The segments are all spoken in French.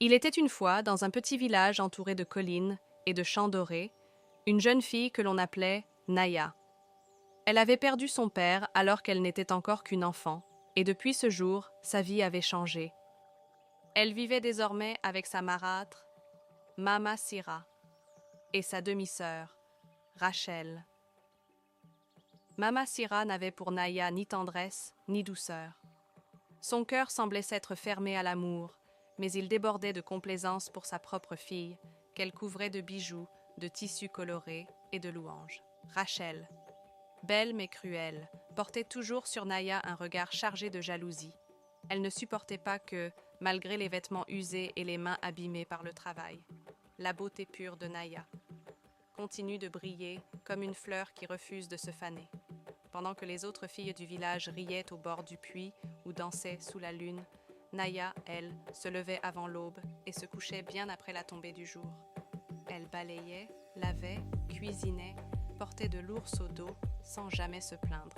Il était une fois, dans un petit village entouré de collines et de champs dorés, une jeune fille que l'on appelait Naya. Elle avait perdu son père alors qu'elle n'était encore qu'une enfant, et depuis ce jour, sa vie avait changé. Elle vivait désormais avec sa marâtre, Mama Sira, et sa demi-sœur, Rachel. Mama Sira n'avait pour Naya ni tendresse ni douceur. Son cœur semblait s'être fermé à l'amour, mais il débordait de complaisance pour sa propre fille, qu'elle couvrait de bijoux, de tissus colorés et de louanges. Rachel, belle mais cruelle, portait toujours sur Naya un regard chargé de jalousie. Elle ne supportait pas que, malgré les vêtements usés et les mains abîmées par le travail, la beauté pure de Naya continue de briller comme une fleur qui refuse de se faner. Pendant que les autres filles du village riaient au bord du puits ou dansaient sous la lune, Naya, elle, se levait avant l'aube et se couchait bien après la tombée du jour. Elle balayait, lavait, cuisinait, portait de lourds seaux d'eau sans jamais se plaindre.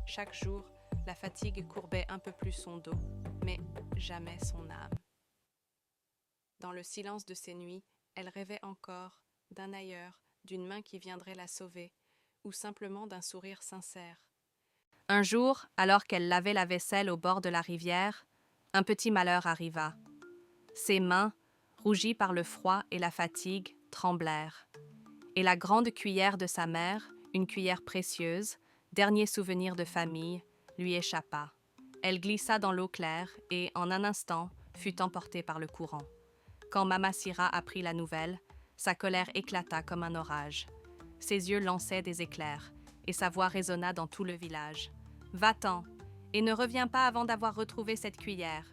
Chaque jour, la fatigue courbait un peu plus son dos, mais jamais son âme. Dans le silence de ces nuits, elle rêvait encore d'un ailleurs, d'une main qui viendrait la sauver, ou simplement d'un sourire sincère. Un jour, alors qu'elle lavait la vaisselle au bord de la rivière, un petit malheur arriva. Ses mains, rougies par le froid et la fatigue, tremblèrent. Et la grande cuillère de sa mère, une cuillère précieuse, dernier souvenir de famille, lui échappa. Elle glissa dans l'eau claire et, en un instant, fut emportée par le courant. Quand Mama Sira apprit la nouvelle, sa colère éclata comme un orage. Ses yeux lançaient des éclairs, et sa voix résonna dans tout le village. « Va-t'en, et ne reviens pas avant d'avoir retrouvé cette cuillère. »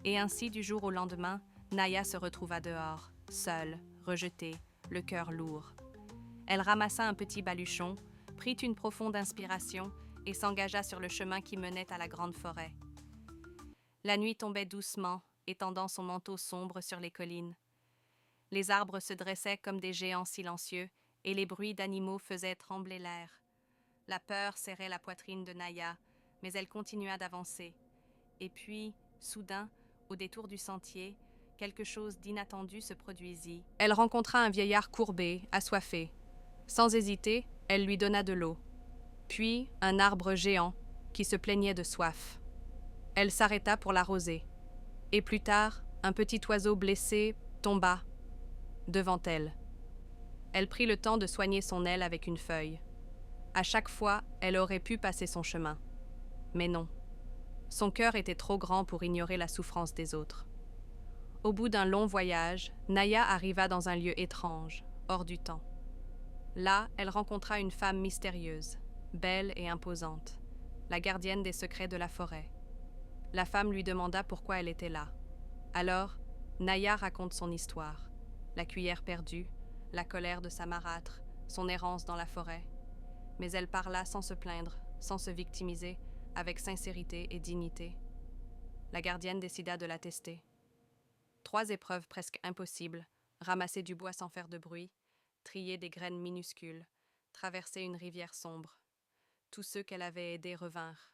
Et ainsi, du jour au lendemain, Naya se retrouva dehors, seule, rejetée, le cœur lourd. Elle ramassa un petit baluchon, prit une profonde inspiration et s'engagea sur le chemin qui menait à la grande forêt. La nuit tombait doucement, étendant son manteau sombre sur les collines. Les arbres se dressaient comme des géants silencieux et les bruits d'animaux faisaient trembler l'air. La peur serrait la poitrine de Naya, mais elle continua d'avancer. Et puis, soudain, au détour du sentier, quelque chose d'inattendu se produisit. Elle rencontra un vieillard courbé, assoiffé. Sans hésiter, elle lui donna de l'eau. Puis, un arbre géant qui se plaignait de soif. Elle s'arrêta pour l'arroser. Et plus tard, un petit oiseau blessé tomba devant elle. Elle prit le temps de soigner son aile avec une feuille. À chaque fois, elle aurait pu passer son chemin. Mais non. Son cœur était trop grand pour ignorer la souffrance des autres. Au bout d'un long voyage, Naya arriva dans un lieu étrange, hors du temps. Là, elle rencontra une femme mystérieuse, belle et imposante, la gardienne des secrets de la forêt. La femme lui demanda pourquoi elle était là. Alors, Naya raconte son histoire, la cuillère perdue, la colère de sa marâtre, son errance dans la forêt. Mais elle parla sans se plaindre, sans se victimiser, avec sincérité et dignité. La gardienne décida de la tester. 3 épreuves presque impossibles, ramasser du bois sans faire de bruit, trier des graines minuscules, traverser une rivière sombre. Tous ceux qu'elle avait aidés revinrent.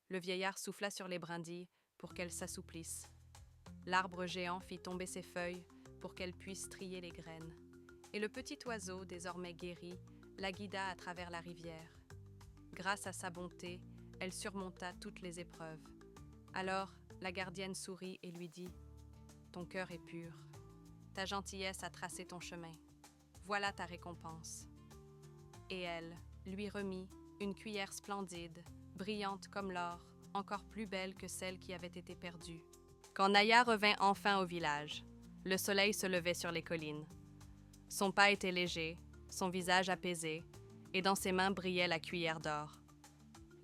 Le vieillard souffla sur les brindilles pour qu'elles s'assouplissent. L'arbre géant fit tomber ses feuilles pour qu'elle puisse trier les graines. Et le petit oiseau, désormais guéri, la guida à travers la rivière. Grâce à sa bonté, elle surmonta toutes les épreuves. Alors, la gardienne sourit et lui dit « Ton cœur est pur. Ta gentillesse a tracé ton chemin. Voilà ta récompense. » Et elle lui remit une cuillère splendide, brillante comme l'or, encore plus belle que celle qui avait été perdue. Quand Naya revint enfin au village, le soleil se levait sur les collines. Son pas était léger, son visage apaisé, et dans ses mains brillait la cuillère d'or.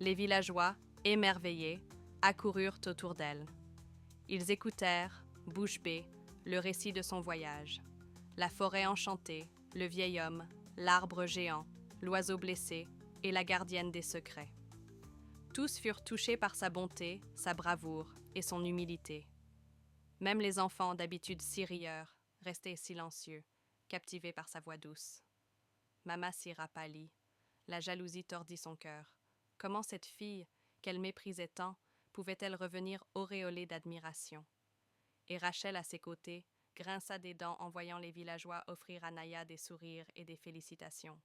Les villageois, émerveillés, accoururent autour d'elle. Ils écoutèrent, bouche bée, le récit de son voyage. La forêt enchantée, le vieil homme, l'arbre géant, l'oiseau blessé et la gardienne des secrets. Tous furent touchés par sa bonté, sa bravoure et son humilité. Même les enfants, d'habitude si rieurs, restaient silencieux, captivés par sa voix douce. Mama Sira pâlit. La jalousie tordit son cœur. Comment cette fille, qu'elle méprisait tant, pouvait-elle revenir auréolée d'admiration? et Rachel à ses côtés grinça des dents en voyant les villageois offrir à Naya des sourires et des félicitations.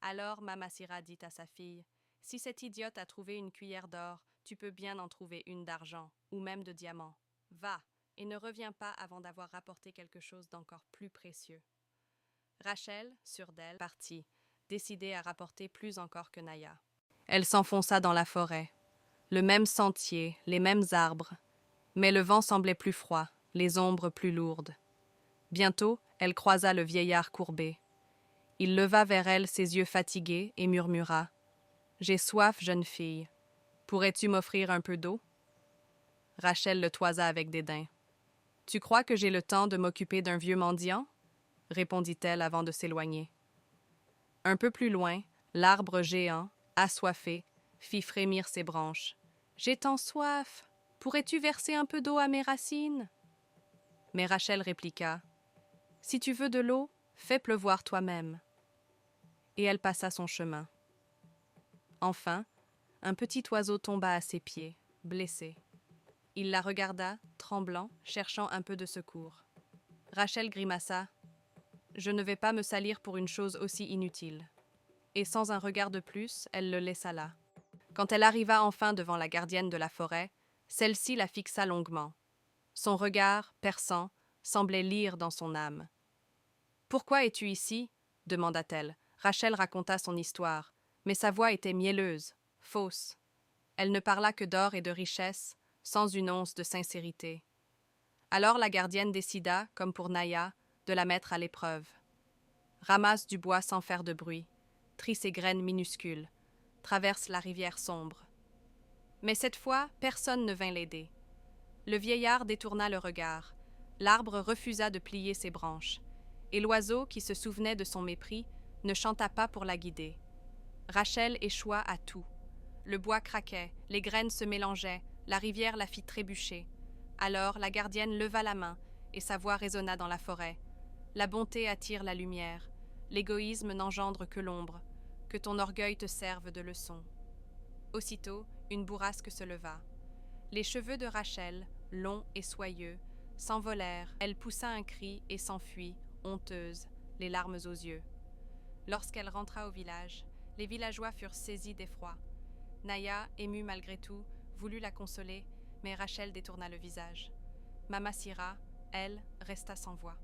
Alors Mama Sira dit à sa fille, « Si cette idiote a trouvé une cuillère d'or, tu peux bien en trouver une d'argent, ou même de diamant. Va, et ne reviens pas avant d'avoir rapporté quelque chose d'encore plus précieux. » Rachel, sûre d'elle, partit, décidée à rapporter plus encore que Naya. Elle s'enfonça dans la forêt. Le même sentier, les mêmes arbres, mais le vent semblait plus froid, les ombres plus lourdes. Bientôt, elle croisa le vieillard courbé. Il leva vers elle ses yeux fatigués et murmura « J'ai soif, jeune fille. Pourrais-tu m'offrir un peu d'eau » Rachel le toisa avec dédain. « Tu crois que j'ai le temps de m'occuper d'un vieux mendiant » répondit-elle avant de s'éloigner. Un peu plus loin, l'arbre géant, assoiffé, fit frémir ses branches. « J'ai tant soif. Pourrais-tu verser un peu d'eau à mes racines » Mais Rachel répliqua « Si tu veux de l'eau, fais pleuvoir toi-même. » Et elle passa son chemin. Enfin, un petit oiseau tomba à ses pieds, blessé. Il la regarda, tremblant, cherchant un peu de secours. Rachel grimaça « Je ne vais pas me salir pour une chose aussi inutile. » Et sans un regard de plus, elle le laissa là. Quand elle arriva enfin devant la gardienne de la forêt, celle-ci la fixa longuement. Son regard, perçant, semblait lire dans son âme. « Pourquoi es-tu ici » demanda-t-elle. Rachel raconta son histoire, mais sa voix était mielleuse, fausse. Elle ne parla que d'or et de richesse, sans une once de sincérité. Alors la gardienne décida, comme pour Naya, de la mettre à l'épreuve. Ramasse du bois sans faire de bruit, trie ses graines minuscules, traverse la rivière sombre. Mais cette fois, personne ne vint l'aider. Le vieillard détourna le regard, l'arbre refusa de plier ses branches, et l'oiseau, qui se souvenait de son mépris, ne chanta pas pour la guider. Rachel échoua à tout. Le bois craquait, les graines se mélangeaient, la rivière la fit trébucher. Alors la gardienne leva la main, et sa voix résonna dans la forêt. La bonté attire la lumière, l'égoïsme n'engendre que l'ombre, que ton orgueil te serve de leçon. Aussitôt, une bourrasque se leva. Les cheveux de Rachel, longs et soyeux, s'envolèrent, elle poussa un cri et s'enfuit, honteuse, les larmes aux yeux. Lorsqu'elle rentra au village, les villageois furent saisis d'effroi. Naya, émue malgré tout, voulut la consoler, mais Rachel détourna le visage. Mama Sira, elle, resta sans voix.